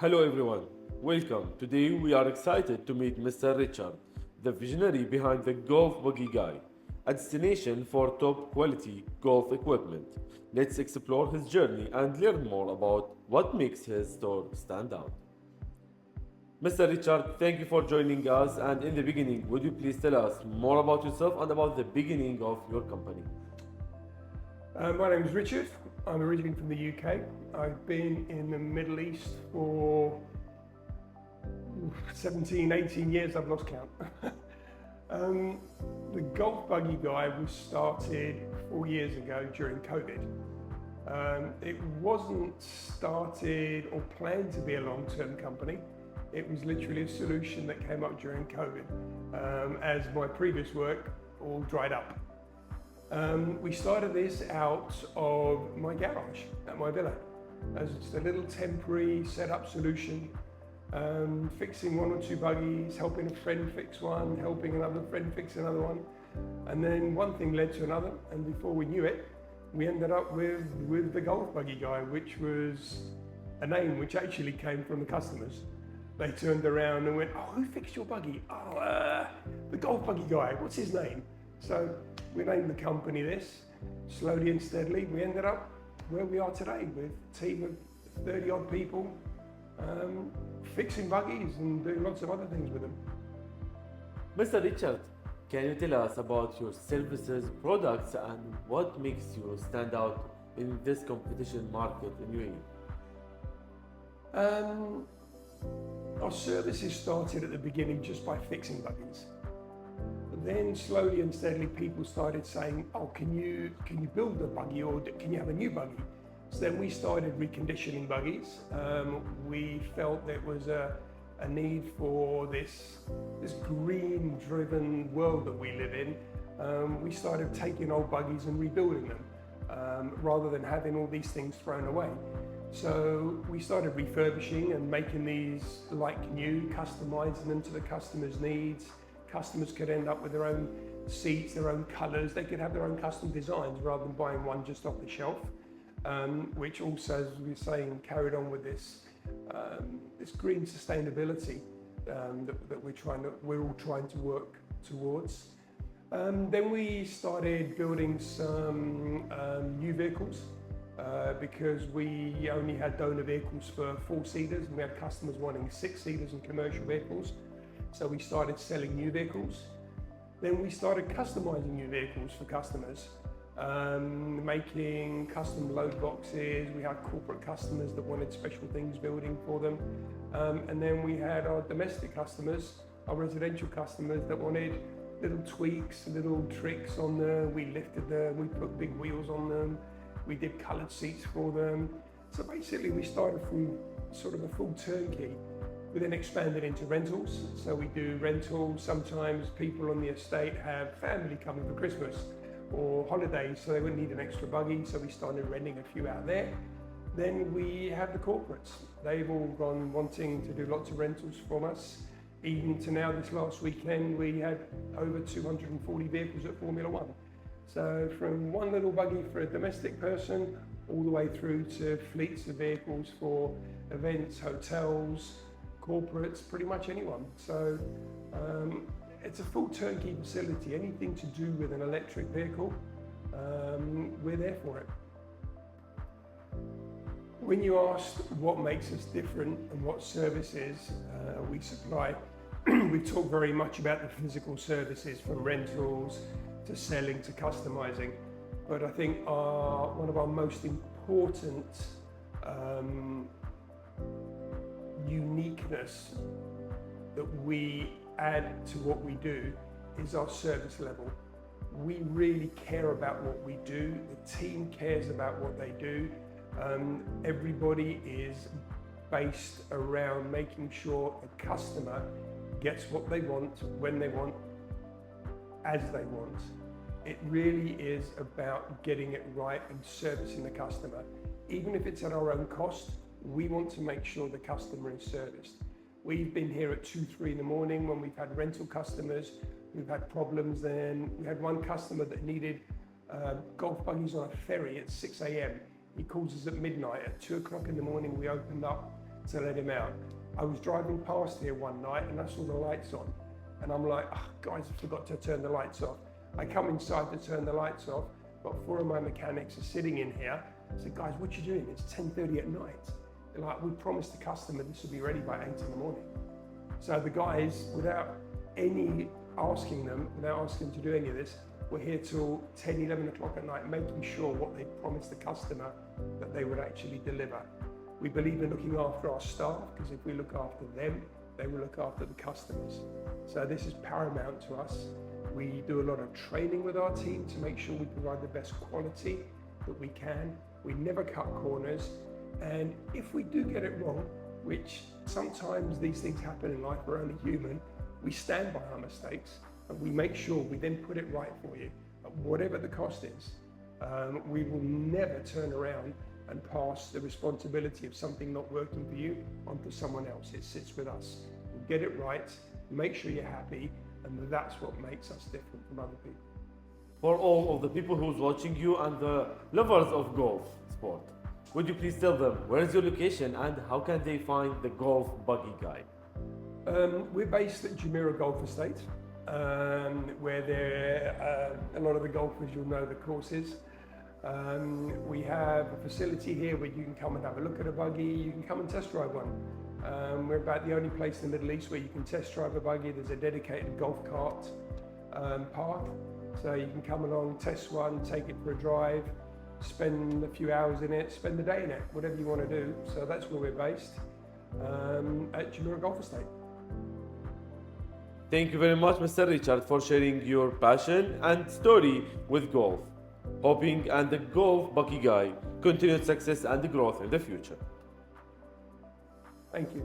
Hello everyone, welcome. Today we are excited to meet Mr. Richard, the visionary behind the Golf Buggy Guy, a destination for top quality golf equipment. Let's explore his journey and learn more about what makes his store stand out. Mr. Richard, thank you for joining us. And in the beginning, would you please tell us more about yourself and about the beginning of your company? My name is Richard. I'm originally from the UK. I've been in the Middle East for 17, 18 years. I've lost count. The Golf Buggy Guy was started 4 years ago during COVID. It wasn't started or planned to be a long-term company. It was literally a solution that came up during COVID as my previous work all dried up. We started this out of my garage at my villa as just a little temporary setup solution, fixing one or two buggies, helping a friend fix one, helping another friend fix another one. And then one thing led to another, and before we knew it, we ended up with the Golf Buggy Guy, which was a name which actually came from the customers. They turned around and went, "Oh, who fixed your buggy?" "Oh, the Golf Buggy Guy, what's his name?" So we named the company this. Slowly and steadily, we ended up where we are today with a team of 30 odd people, fixing buggies and doing lots of other things with them. Mr. Richard, can you tell us about your services, products, and what makes you stand out in this competition market in UAE? Our services started at the beginning just by fixing buggies. But then slowly and steadily people started saying, "Oh, can you build a buggy, or can you have a new buggy?" So then we started reconditioning buggies. We felt there was a need for this green driven world that we live in. We started taking old buggies and rebuilding them rather than having all these things thrown away. So we started refurbishing and making these like new, customizing them to the customer's needs. Customers could end up with their own seats, their own colours. They could have their own custom designs rather than buying one just off the shelf, which also, as we were saying, carried on with this green sustainability that we're all trying to work towards. Then we started building some new vehicles because we only had donor vehicles for 4-seaters, and we had customers wanting 6-seaters and commercial vehicles. So we started selling new vehicles. Then we started customizing new vehicles for customers, making custom load boxes. We had corporate customers that wanted special things building for them. And then we had our domestic customers, our residential customers that wanted little tweaks, little tricks on them. We lifted them, we put big wheels on them. We did colored seats for them. So basically we started from sort of a full turnkey. We then expanded into rentals. So we do rentals. Sometimes people on the estate have family coming for Christmas or holidays, so they wouldn't need an extra buggy. So we started renting a few out there. Then we have the corporates. They've all gone wanting to do lots of rentals from us. Even to now, this last weekend, we had over 240 vehicles at Formula One. So from one little buggy for a domestic person, all the way through to fleets of vehicles for events, hotels, corporates, pretty much anyone. So it's a full turnkey facility. Anything to do with an electric vehicle, we're there for it. When you asked what makes us different and what services we supply, we talk very much about the physical services, from rentals to selling to customizing. But I think one of our most important uniqueness that we add to what we do is our service level. We really care about what we do. The team cares about what they do. Everybody is based around making sure the customer gets what they want, when they want, as they want. It really is about getting it right and servicing the customer. Even if it's at our own cost, we want to make sure the customer is serviced. We've been here at 2, 3 in the morning when we've had rental customers. We've had problems then. We had one customer that needed golf buggies on a ferry at 6 a.m. He calls us at midnight. At 2 o'clock in the morning, we opened up to let him out. I was driving past here one night and I saw the lights on. And I'm like, oh, guys, I forgot to turn the lights off. I come inside to turn the lights off, but 4 of my mechanics are sitting in here. I said, guys, what you doing? It's 10:30 at night. They're like, we promised the customer this will be ready by 8 in the morning. So the guys, without asking them to do any of this, were here till 10, 11 o'clock at night, making sure what they promised the customer that they would actually deliver. We believe in looking after our staff, because if we look after them, they will look after the customers. So this is paramount to us. We do a lot of training with our team to make sure we provide the best quality that we can. We never cut corners. And if we do get it wrong, which sometimes these things happen in life, we're only human, we stand by our mistakes and we make sure we then put it right for you, at whatever the cost is. We will never turn around and pass the responsibility of something not working for you onto someone else. It sits with us. We'll get it right, make sure you're happy, and that's what makes us different from other people. For all of the people who's watching you and the lovers of golf sport, would you please tell them where is your location and how can they find the Golf Buggy Guy? We're based at Jumeirah Golf Estate, where a lot of the golfers, you'll know the courses. We have a facility here where you can come and have a look at a buggy, you can come and test drive one. We're about the only place in the Middle East where you can test drive a buggy. There's a dedicated golf cart path, so you can come along, test one, take it for a drive, spend a few hours in it, spend the day in it, whatever you want to do. So that's where we're based, at Jumeirah Golf Estate. Thank you very much, Mr. Richard, for sharing your passion and story with golf. Hoping and the Golf Buggy Guy continued success and growth in the future. Thank you.